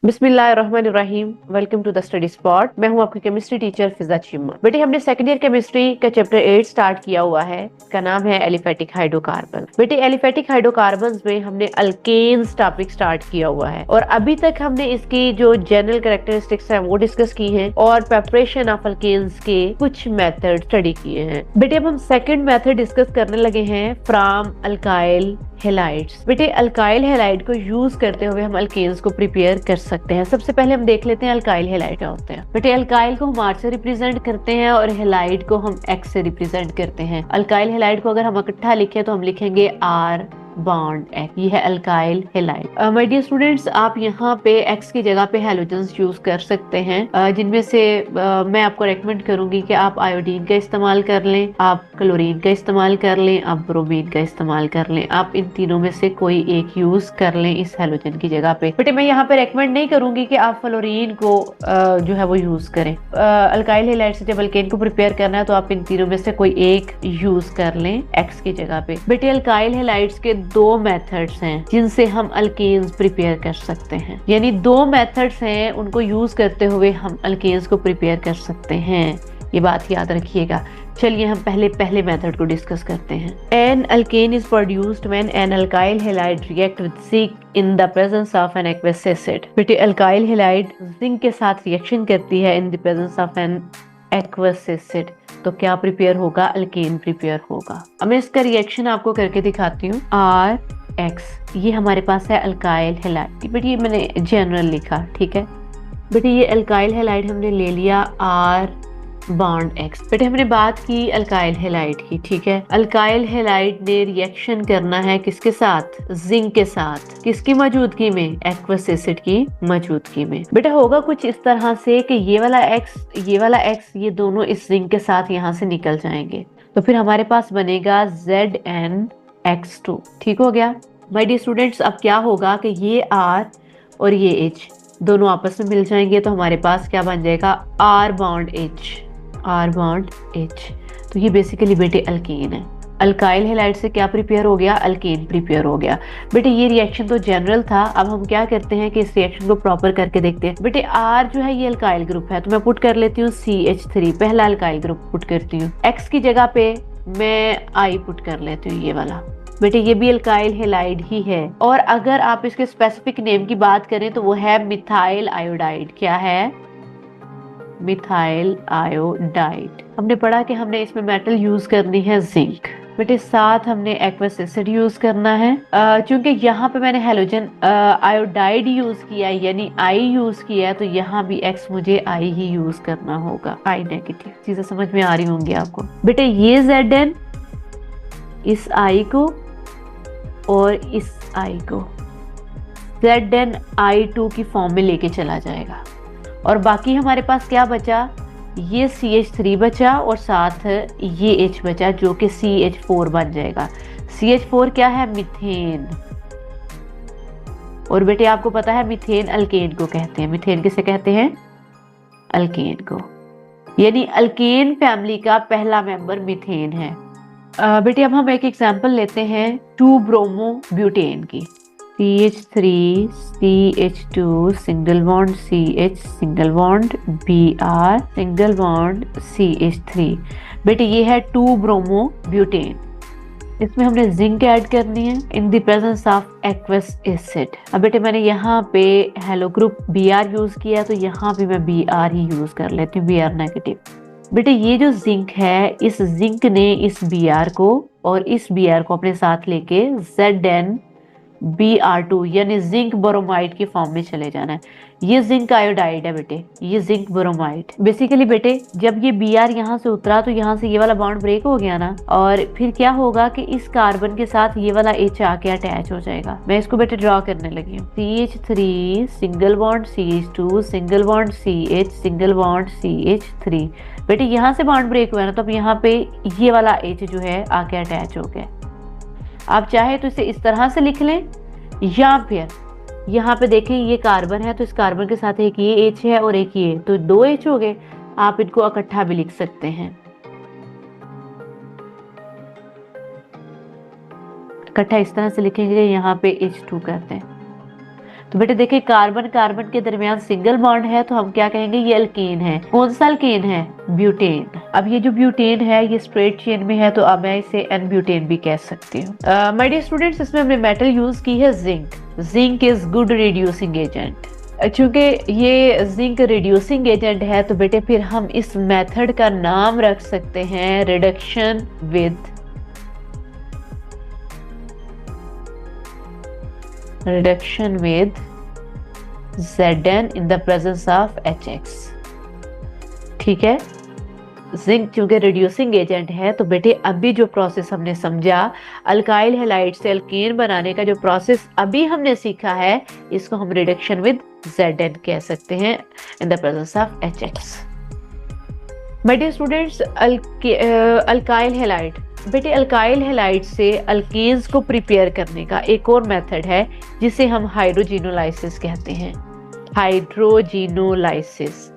बिस्मिल्लाहिर्रहमानिर्रहीम। Welcome to the study spot. मैं हूं आपकी केमिस्ट्री टीचर फिजा चिम्मा। बेटे हमने सेकंड ईयर केमिस्ट्री का चैप्टर 8 स्टार्ट किया हुआ है। इसका नाम है एलिफेटिक हाइड्रोकार्बन। बेटे एलिफेटिक हाइड्रोकार्बन में हमने अल्केन्स टॉपिक स्टार्ट किया हुआ है और अभी तक हमने इसकी जो जनरल कैरेक्टरिस्टिक्स है वो डिस्कस की है और प्रेपरेशन ऑफ अल्केन्स के कुछ मेथड स्टडी किए हैं। बेटे अब हम सेकंड मेथड डिस्कस करने लगे हैं, फ्रॉम अल्काइल हेलाइड्स। बेटे अल्काइल हेलाइड को यूज करते हुए हम अल्केन्स को प्रिपेयर कर सकते हैं। सबसे पहले हम देख लेते हैं अल्काइल हेलाइड क्या होते हैं। बेटे अल्काइल को हम आर से रिप्रेजेंट करते हैं और हेलाइड को हम एक्स से रिप्रेजेंट करते हैं। अल्काइल हेलाइड को अगर हम इकट्ठा लिखें तो हम लिखेंगे आर बॉन्ड एक्स। ये है alkyl halide. My dear students, आप यहाँ पे एक्स की जगह पे हैलोजन्स यूज कर सकते हैं, जिनमें से मैं आपको रेकमेंड करूंगी कि आप आयोडीन का इस्तेमाल कर लें, आप क्लोरीन का इस्तेमाल कर लें, आप ब्रोमीन का इस्तेमाल कर लें। आप इन तीनों में से कोई एक यूज कर लें इस हैलोजन की जगह पे। बेटे मैं यहाँ पे रेकमेंड नहीं करूंगी कि आप फ्लोरीन को जो है वो यूज करें। अल्काइल हेलाइड से जब अल्केन को प्रिपेयर करना है तो आप इन तीनों में से कोई एक यूज कर लें एक्स की जगह पे। बेटे अल्काइल हेलाइड्स के दो मेथड्स हैं जिनसे हम अल्केन्स प्रिपेयर कर सकते हैं, यानी दो मेथड्स हैं, उनको यूज करते हुए हम अल्केन्स को प्रिपेयर कर सकते हैं। ये बात याद रखिएगा। चलिए हम पहले मेथड को डिस्कस करते हैं। An alkane is produced when an alkyl halide react with zinc in the presence of an aqueous acid. बेटे अल्काइल हेलाइड जिंक के साथ रिएक्शन करती है in the presence of an aqueous acid, तो क्या प्रिपेयर होगा? अल्केन प्रिपेयर होगा। अब मैं इसका रिएक्शन आपको करके दिखाती हूँ। आर एक्स, ये हमारे पास है अल्काइल हेलाइड। बेटे ये मैंने जनरल लिखा, ठीक है। बेटे ये अल्काइल हेलाइड हमने ले लिया आर बॉन्ड एक्स। बेटे हमने बात की अल्काइल हेलाइड की, ठीक है। अल्काइल हेलाइड ने रिएक्शन करना है किसके साथ? जिंक के साथ। किसकी मौजूदगी में? एक्वस एसिड की मौजूदगी में। बेटा होगा कुछ इस तरह से कि ये वाला एक्स ये दोनों इस जिंक के साथ यहाँ से निकल जाएंगे, तो फिर हमारे पास बनेगा ZnX2। ठीक हो गया माय डियर स्टूडेंट्स। अब क्या होगा कि ये R और ये H दोनों आपस में मिल जाएंगे, तो हमारे पास क्या बन जाएगा? R bond H। तो ये बेसिकली बेटे अल्केन है। अल्काइल हेलाइड से क्या प्रिपेयर हो गया? अल्केन प्रिपेयर हो गया। बेटे ये रिएक्शन तो जनरल था। अब हम क्या करते हैं कि इस रिएक्शन को प्रॉपर करके देखते हैं। बेटे R जो है ये अल्काइल ग्रुप है, तो मैं पुट कर लेती हूँ CH3, पहला अल्काइल ग्रुप पुट करती हूँ। X की जगह पे मैं I पुट कर लेती हूँ, ये वाला। बेटे ये भी अल्काइल हेलाइड ही है, और अगर आप इसके स्पेसिफिक नेम की बात करें तो वो है मिथाइल आयोडाइड। क्या है? Methyl iodide. हमने पढ़ा कि हमने इसमें मेटल यूज करनी है जिंक। बेटे साथ हमने एक्वस एसिड यूज करना है। चूंकि यहाँ पे मैंने हेलोजन आयोडाइड यूज किया है, यानी आई यूज किया है, तो यहाँ भी एक्स मुझे आई ही यूज करना होगा, आई नेगेटिव। चीजें समझ में आ रही होंगी आपको। बेटे ये Zn इस आई को और इस आई को ZnI2 की फॉर्म में लेके चला जाएगा, और बाकी हमारे पास क्या बचा? ये CH3 बचा और साथ ये H बचा, जो कि CH4 बन जाएगा। CH4 क्या है? मीथेन। और बेटे आपको पता है मीथेन अल्केन को कहते हैं। मीथेन किसे कहते हैं? अल्केन को। यानी अल्केन फैमिली का पहला मेंबर मीथेन है। बेटे अब हम एक एग्जांपल लेते हैं 2 ब्रोमो ब्यूटेन की। CH3 CH2 single bond CH single bond Br single bond CH3। बेटे ये है 2 ब्रोमो ब्यूटेन। इसमें हमने जिंक ऐड करनी है in the presence of aqueous acid. अब बेटे मैंने यहाँ पे हेलो ग्रुप Br यूज किया, तो यहाँ भी मैं Br ही यूज कर लेती हूँ, Br नेगेटिव। बेटे ये जो जिंक है, इस जिंक ने इस Br को और इस Br को अपने साथ लेके ZnBr2 यानी जिंक बोरोमाइड की फॉर्म में चले जाना है। ये जिंक आयोडाइड है बेटे, ये जिंक बोरोमाइड। बेसिकली बेटे जब ये Br यहाँ से उतरा तो यहाँ से ये वाला बॉन्ड ब्रेक हो गया ना, और फिर क्या होगा कि इस कार्बन के साथ ये वाला H आके अटैच हो जाएगा। मैं इसको बेटे ड्रॉ करने लगी हूँ। CH3 single bond CH2 single bond CH single bond CH3। बेटे यहाँ से बॉन्ड ब्रेक हुआ ना, तो अब यहाँ पे ये वाला H जो है आके अटैच हो गया। आप चाहे तो इसे इस तरह से लिख लें, या फिर यहाँ पे देखें ये कार्बन है, तो इस कार्बन के साथ एक ये H है और एक ये, तो 2 H हो गए। आप इनको इकट्ठा भी लिख सकते हैं। इकट्ठा इस तरह से लिखेंगे, यहाँ पे H2 करते हैं। तो बेटे देखिए कार्बन कार्बन के दरमियान सिंगल बॉन्ड है तो हम क्या कहेंगे, ये अल्केन है। कौन सा अल्केन है, ब्यूटेन। अब ये जो ब्यूटेन है ये स्ट्रेट चेन में है तो अब मैं इसे एन ब्यूटेन भी कह सकती हूँ। माय डियर स्टूडेंट्स, इसमें हमने मेटल यूज की है zinc. Zinc is good reducing agent. चूंकि ये जिंक रिड्यूसिंग एजेंट है तो बेटे फिर हम इस मेथड का नाम रख सकते हैं reduction with Zn in the presence of HX। ठीक है, जिंक चूंकि रिड्यूसिंग एजेंट है तो बेटे अभी जो प्रोसेस हमने समझा अल्काइल हैलाइड से अल्केन बनाने का जो प्रोसेस अभी हमने सीखा है इसको हम रिडक्शन विद Zn कह सकते हैं in the presence of HX। My dear students, alkyl halide, बेटे अल्काइल हैलाइड से अल्केन्स को प्रिपेयर करने का एक और मेथड है जिसे हम हाइड्रोजिनोलाइसिस कहते हैं। हाइड्रोजिनोलाइसिस,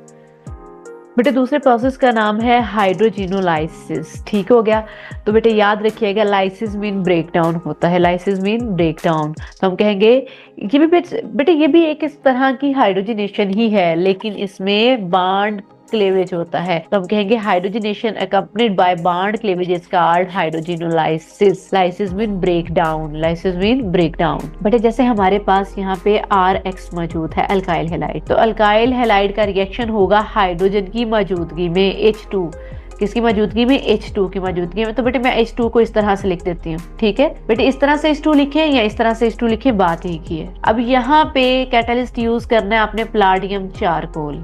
बेटे दूसरे प्रोसेस का नाम है हाइड्रोजिनोलाइसिस। ठीक हो गया, तो बेटे याद रखिएगा लाइसिस मीन ब्रेकडाउन होता है। लाइसिस मीन ब्रेकडाउन, तो हम कहेंगे ये भी बेटे ये भी एक इस तरह की हाइड्रोजिनेशन ही है लेकिन इसमें बॉन्ड क्लेवेज होता है, तो हम कहेंगे hydrogenation accompanied by bond cleavage is called hydrogenolysis. Lysis mean breakdown, lysis mean breakdown. But जैसे हमारे पास यहाँ पे RX मौजूद है अल्काइल हैलाइड, तो अल्काइल हैलाइड का रिएक्शन होगा हाइड्रोजन की मौजूदगी में H2। किसकी मौजूदगी में, H2 की मौजूदगी में। तो बेटे मैं H2 को इस तरह से लिख देती हूँ। ठीक है बेटे, इस तरह से H2 लिखे या इस तरह से H2 लिखे, बात ही की है। अब यहाँ पे कैटलिस्ट यूज करना है आपने प्लाटियम चारकोल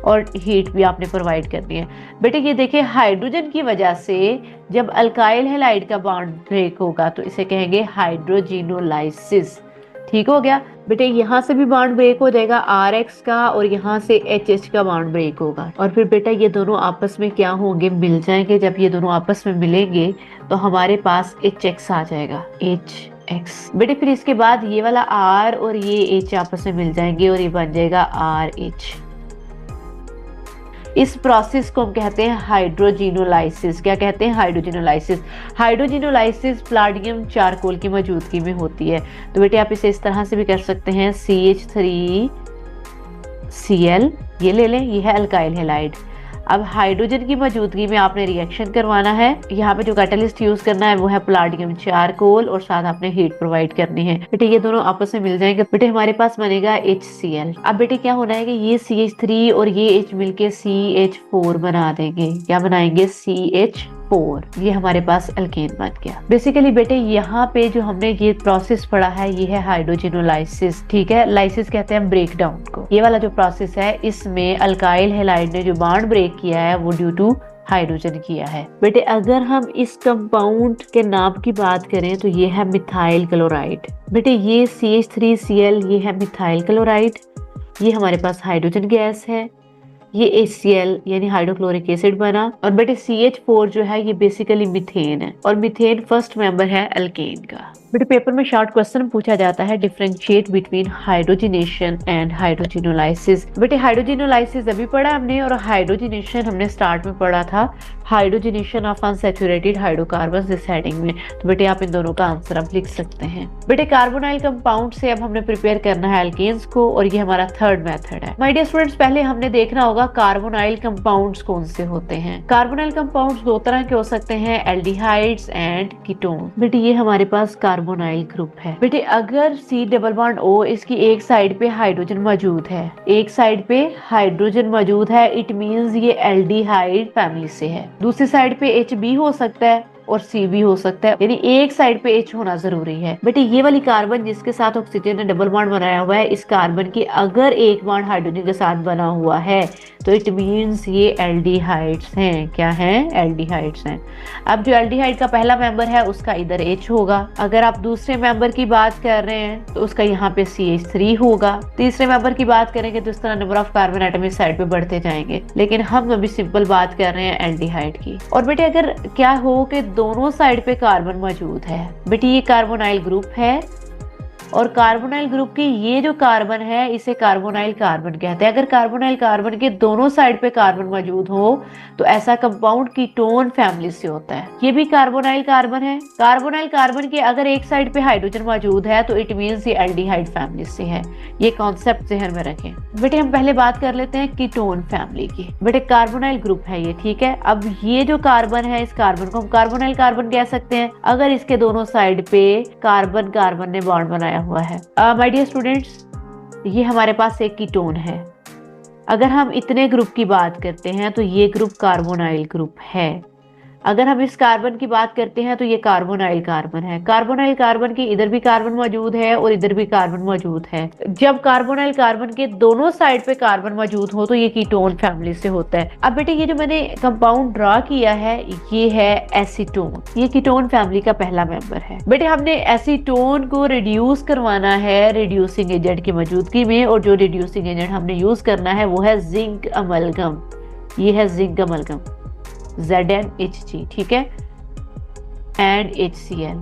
और हीट भी आपने प्रोवाइड करनी है। बेटे ये देखिए हाइड्रोजन की वजह से जब अल्काइल हैलाइड का बॉन्ड ब्रेक होगा तो इसे कहेंगे हाइड्रोजिनोलाइसिस। ठीक हो गया बेटे, यहाँ से भी बॉन्ड ब्रेक हो जाएगा RX का और यहाँ से HH का बॉन्ड ब्रेक होगा और फिर बेटा ये दोनों आपस में क्या होंगे, मिल जाएंगे। जब ये दोनों आपस में मिलेंगे तो हमारे पास HX आ जाएगा, HX। बेटे फिर इसके बाद ये वाला R और ये H आपस में मिल जाएंगे और ये बन जाएगा RH। इस प्रोसेस को हम कहते हैं हाइड्रोजिनोलाइसिस। क्या कहते हैं, हाइड्रोजिनोलाइसिस। हाइड्रोजिनोलाइसिस प्लाटियम चारकोल की मौजूदगी में होती है। तो बेटे आप इसे इस तरह से भी कर सकते हैं, CH3Cl ये ले लें, ये है अल्काइल हैलाइड। अब हाइड्रोजन की मौजूदगी में आपने रिएक्शन करवाना है। यहाँ पे जो कैटलिस्ट यूज करना है वो है प्लाटियम चारकोल और साथ आपने हीट प्रोवाइड करनी है। बेटे ये दोनों आपस में मिल जाएंगे, बेटे हमारे पास बनेगा HCl। अब बेटे क्या होना है कि ये CH3 और ये H मिलके CH4 बना देंगे। क्या बनाएंगे, CH4। ये हमारे पास अल्केन बन गया। बेसिकली बेटे यहाँ पे जो हमने ये प्रोसेस पढ़ा है ये है हाइड्रोजिनोलाइसिस। ठीक है, लाइसिस कहते हैं ब्रेक डाउन को। ये वाला जो प्रोसेस है इसमें अल्काइल हैलाइड ने जो बॉन्ड ब्रेक किया है वो ड्यू टू हाइड्रोजन किया है। बेटे अगर हम इस कंपाउंड के नाम की बात करें तो ये है मिथाइल क्लोराइड। बेटे ये CH3Cl ये है मिथाइल क्लोराइड, ये हमारे पास हाइड्रोजन गैस है, ये HCl यानी हाइड्रोक्लोरिक एसिड बना। और बेटे CH4 जो है ये बेसिकली मीथेन है और मीथेन फर्स्ट मेंबर है अल्केन का। बेटे पेपर में शॉर्ट क्वेश्चन पूछा जाता है, डिफरेंशिएट बिटवीन हाइड्रोजिनेशन एंड हाइड्रोजिनोलाइसिस। बेटे हाइड्रोजिनोलाइसिस अभी पढ़ा हमने और हाइड्रोजिनेशन हमने स्टार्ट में पढ़ा था, हाइड्रोजिनेशन ऑफ अनसैचुरेटेड हाइड्रोकार्बन्स इस हेडिंग में। तो बेटे आप इन दोनों का आंसर आप लिख सकते हैं। बेटे कार्बोनाइल कंपाउंड से अब हमने प्रिपेयर करना है अल्केन्स को और ये हमारा थर्ड मेथड है। माय डियर स्टूडेंट्स, पहले हमने देखना होगा कार्बोनाइल कंपाउंड्स कौन से होते हैं। कार्बोनाइल कंपाउंड्स दो तरह के हो सकते हैं, एल्डिहाइड्स एंड कीटोन। बेटे ये हमारे पास कार्बोनाइल ग्रुप है। बेटे अगर C डबल बॉन्ड O इसकी एक साइड पे हाइड्रोजन मौजूद है, एक साइड पे हाइड्रोजन मौजूद है, इट मींस ये एल्डिहाइड फैमिली से है। दूसरी साइड पे H भी हो सकता है और C भी हो सकता है, यानी एक साइड पे H होना जरूरी है। बेटे ये वाली कार्बन जिसके साथ ऑक्सीजन ने डबल बॉन्ड बनाया हुआ है, इस कार्बन की अगर एक बॉन्ड हाइड्रोजन के साथ बना हुआ है तो इट मींस ये एल्डिहाइड्स हैं। क्या हैं, एल्डिहाइड्स हैं। अब जो एल्डिहाइड का पहला मेंबर है उसका इधर H होगा। अगर आप दूसरे मेंबर की बात कर रहे हैं तो उसका यहाँ पे CH3 होगा। तीसरे मेंबर की बात करेंगे तो इस तरह नंबर ऑफ कार्बन एटम इस साइड पे बढ़ते जाएंगे, लेकिन हम अभी सिंपल बात कर रहे हैं एल्डिहाइड की। और बेटे अगर क्या हो कि दोनों साइड पे कार्बन मौजूद है, बेटे ये कार्बोनाइल ग्रुप है और कार्बोनाइल ग्रुप की ये जो कार्बन है इसे कार्बोनाइल कार्बन कहते हैं। अगर कार्बोनाइल कार्बन के दोनों साइड पे कार्बन मौजूद हो तो ऐसा कंपाउंड कीटोन फैमिली से होता है। ये भी कार्बोनाइल कार्बन है। कार्बोनाइल कार्बन के अगर एक साइड पे हाइड्रोजन मौजूद है तो इट मीन्स ये एल्डिहाइड फैमिली से है। ये कॉन्सेप्ट जहन में रखें। बेटे हम पहले बात कर लेते हैं कीटोन फैमिली की। बेटे कार्बोनाइल ग्रुप है ये, ठीक है। अब ये जो कार्बन है इस कार्बन को हम कार्बोनाइल कार्बन कह सकते हैं अगर इसके दोनों साइड पे कार्बन कार्बन ने बॉन्ड बनाया हुआ है। माय डियर स्टूडेंट्स, ये हमारे पास एक कीटोन है। अगर हम इतने ग्रुप की बात करते हैं तो ये ग्रुप कार्बोनाइल ग्रुप है। अगर हम इस कार्बन की बात करते हैं तो ये कार्बोनाइल कार्बन है। कार्बोनाइल कार्बन के इधर भी कार्बन मौजूद है और इधर भी कार्बन मौजूद है। जब कार्बोनाइल कार्बन के दोनों साइड पे कार्बन मौजूद हो तो ये कीटोन फैमिली से होता है। अब बेटे ये जो मैंने कंपाउंड ड्रा किया है ये है एसीटोन। ये कीटोन फैमिली का पहला मेंबर है। बेटे हमने एसीटोन को रिड्यूस करवाना है रिड्यूसिंग एजेंट की मौजूदगी में, और जो रिड्यूसिंग एजेंट हमने यूज करना है वो है जिंक अमलगम। ये है जिंक अमलगम ZnHg, ठीक है, एंड HCl।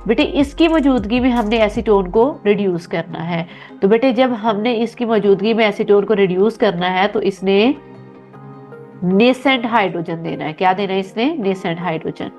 बेटे इसकी मौजूदगी में हमने एसीटोन को रिड्यूस करना है। तो बेटे जब हमने इसकी मौजूदगी में एसीटोन को रिड्यूस करना है तो इसने नेसेंट हाइड्रोजन देना है। क्या देना है इसने? Nascent hydrogen.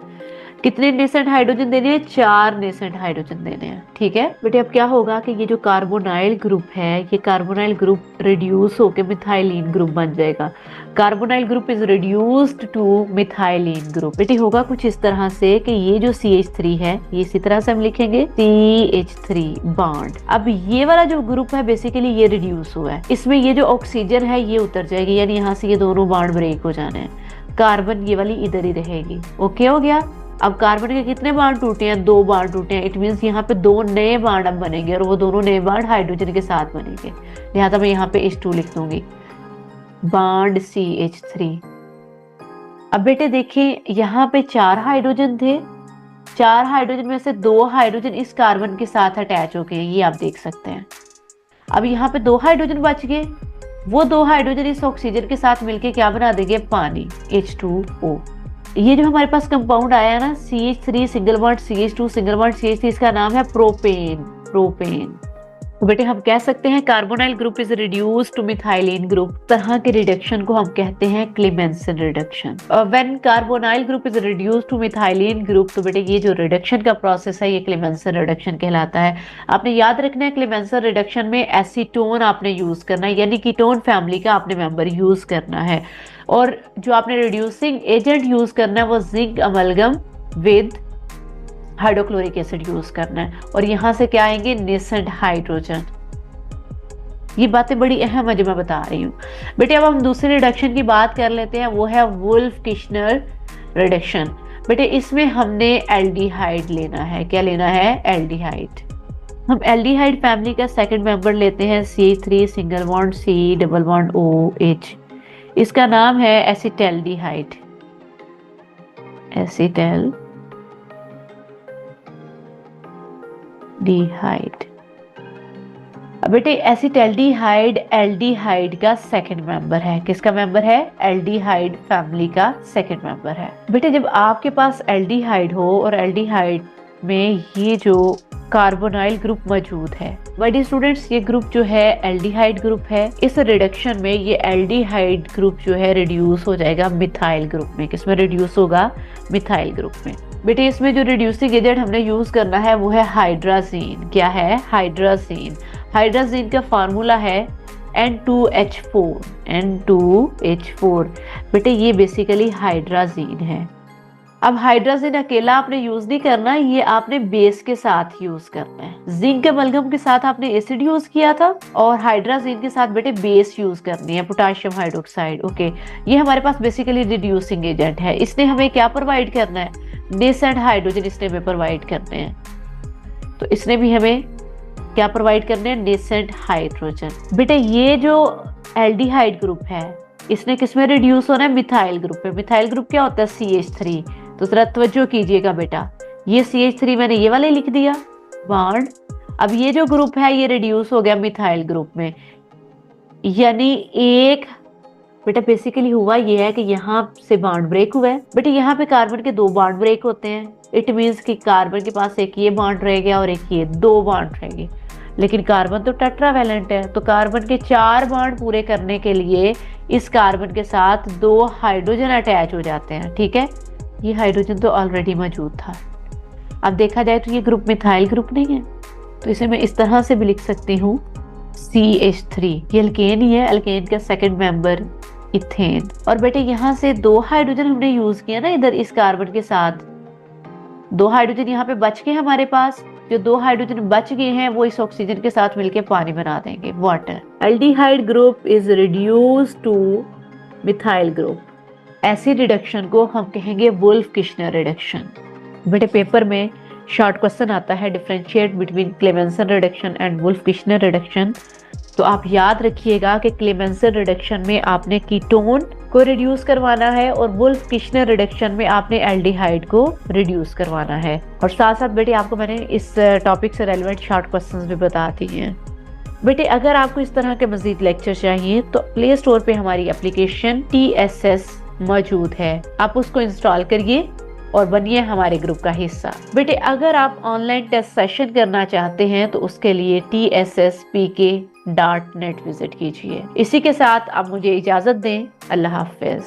कितने नेसेंट हाइड्रोजन देने हैं? 4 नेसेंट हाइड्रोजन देने हैं, ठीक है। बेटे अब क्या होगा कि ये जो कार्बोनाइल ग्रुप है ये कार्बोनाइल ग्रुप रिड्यूस होकर मिथाइलिन ग्रुप बन जाएगा। Carbonyl group is reduced to methylene group. बेटे होगा कुछ इस तरह से कि ये जो CH3 है ये इसी तरह से हम लिखेंगे CH3 बॉन्ड। अब ये वाला जो ग्रुप है बेसिकली ये रिड्यूस हुआ है, इसमें ये जो ऑक्सीजन है ये उतर जाएगी, यानी यहाँ से ये दोनों बॉन्ड ब्रेक हो जाने हैं। कार्बन ये वाली इधर ही रहेगी। ओके हो गया। अब कार्बन के कितने बांड टूटे हैं? 2 बांड टूटे हैं। इट मीन्स यहाँ पे 2 नए बांड अब बनेंगे और वो दोनों नए बांड हाइड्रोजन के साथ बनेंगे। लिहाजा मैं यहाँ पे H2 लिख दूंगी, बांड CH3। अब बेटे देखिए यहाँ पे 4 हाइड्रोजन थे। 4 हाइड्रोजन में से 2 हाइड्रोजन इस कार्बन के साथ अटैच हो गए, ये आप देख सकते हैं। अब यहाँ पे 2 हाइड्रोजन बच गए। वो 2 हाइड्रोजन इस ऑक्सीजन के साथ मिलके क्या बना देंगे? पानी, H2O। ये जो हमारे पास कंपाउंड आया है ना CH3 single bond CH2 single bond CH3, इसका नाम है प्रोपेन। प्रोपेन। तो बेटे हम कह सकते हैं carbonyl group is reduced to methylene group. तरह के रिडक्शन को हम कहते हैं Clemmensen reduction. When carbonyl group is reduced to methylene group, तो बेटे ये जो रिडक्शन का प्रोसेस है ये क्लेमेंसन रिडक्शन कहलाता है। आपने याद रखना है क्लेमेंसन रिडक्शन में एसीटोन आपने यूज करना है, यानी कीटोन फैमिली का आपने मेंबर यूज करना है। और जो आपने रिड्यूसिंग एजेंट यूज करना है वो zinc amalgam with hydrochloric acid use करना है। और यहां से क्या आएंगे? Nascent hydrogen. ये बातें बड़ी अहम है जो मैं बता रही हूँ। बेटे अब हम दूसरे रिडक्शन की बात कर लेते हैं, वो है वुल्फ किश्नर रिडक्शन। बेटे इसमें हमने एल्डिहाइड लेना है। क्या लेना है? एल्डिहाइड। हम एल्डिहाइड फैमिली का सेकंड मेंबर लेते हैं CH3 single bond C double bond OH। इसका नाम है एसिटैल्डिहाइड। एसिटैल्डिहाइड। बेटे एसिटैल्डिहाइड एल्डिहाइड का सेकंड मेंबर है। किसका मेंबर है? एल्डिहाइड फैमिली का सेकंड मेंबर है। बेटे जब आपके पास एल्डिहाइड हो और एल्डिहाइड में ये जो कार्बोनाइल ग्रुप मौजूद है, माय डियर स्टूडेंट्स, ये ग्रुप जो है एल्डिहाइड ग्रुप है। इस रिडक्शन में ये एल्डिहाइड ग्रुप जो है रिड्यूस हो जाएगा मिथाइल ग्रुप में। किसमें रिड्यूस होगा? मिथाइल ग्रुप में। बेटे इसमें जो रिड्यूसिंग एजेंट हमने यूज करना है वो है हाइड्राजीन। क्या है? हाइड्राजीन। हाइड्राजीन का फार्मूला है N2H4। N2H4। बेटे ये बेसिकली हाइड्राजीन है। अब हाइड्राजीन अकेला आपने यूज नहीं करना, ये आपने बेस के साथ यूज करना है। जिंक अमलगम के साथ आपने एसिड यूज किया था और हाइड्राजीन के साथ बेटे बेस यूज करनी है, पोटेशियम हाइड्रोक्साइड। ओके, ये हमारे पास बेसिकली रिड्यूसिंग एजेंट है। इसने हमें क्या प्रोवाइड करना है? नेसेंट हाइड्रोजन इसने हमें प्रोवाइड करने हैं। तो इसने भी हमें क्या प्रोवाइड करने हैं? Nascent hydrogen. बेटे ये जो एल्डिहाइड ग्रुप है इसने किसमें रिड्यूस होना है? मिथाइल ग्रुप में। मिथाइल ग्रुप क्या होता है? CH3। तो जरा तवज्जो कीजिएगा बेटा, ये CH3 मैंने ये वाले लिख दिया बॉन्ड। अब ये जो ग्रुप है ये रिड्यूस हो गया मिथाइल ग्रुप में, यानी एक बेटा बेसिकली हुआ ये है कि यहाँ से बॉन्ड ब्रेक हुआ है। बेटा यहाँ पे कार्बन के 2 बॉन्ड ब्रेक होते हैं। इट मीन्स कि कार्बन के पास एक ये बॉन्ड रह गया और एक ये, 2 बॉन्ड रह गए। लेकिन कार्बन तो टेट्रावैलेंट है, तो कार्बन के 4 बॉन्ड पूरे करने के लिए इस कार्बन के साथ 2 हाइड्रोजन अटैच हो जाते हैं। ठीक है, ये हाइड्रोजन तो ऑलरेडी मौजूद था। अब देखा जाए तो ये ग्रुप मिथाइल ग्रुप नहीं है, तो इसे मैं इस तरह से भी लिख सकती हूँ CH3। ये अल्केन ही है, अल्केन का सेकंड मेंबर इथेन। और बेटे यहाँ से 2 हाइड्रोजन हमने यूज किया ना इधर इस कार्बन के साथ, 2 हाइड्रोजन यहाँ पे बच गए हमारे पास। जो 2 हाइड्रोजन बच गए हैं वो इस ऑक्सीजन के साथ मिलकर पानी बना देंगे, water. Aldehyde group is reduce to methyl group. ऐसी रिडक्शन को हम कहेंगे वुल्फ किश्नर रिडक्शन। बेटे पेपर में शॉर्ट क्वेश्चन आता है, differentiate between Clemmensen reduction and Wolff Kishner reduction. तो आप याद रखिएगा कि क्लेमेंसन रिडक्शन में आपने कीटोन को रिड्यूस करवाना है और वुल्फ किश्नर रिडक्शन में आपने एल्डिहाइड को रिड्यूस करवाना है। और साथ साथ बेटे आपको मैंने इस टॉपिक से रेलेवेंट शॉर्ट क्वेश्चंस भी बता दी हैं। बेटे अगर आपको इस तरह के मजीद लेक्चर चाहिए तो प्ले स्टोर पे हमारी एप्लीकेशन TSS मौजूद है, आप उसको इंस्टॉल करिए और बनिए हमारे ग्रुप का हिस्सा। बेटे अगर आप ऑनलाइन टेस्ट सेशन करना चाहते हैं तो उसके लिए TSSPK.net विजिट कीजिए। इसी के साथ आप मुझे इजाजत दें। अल्लाह हाफिज।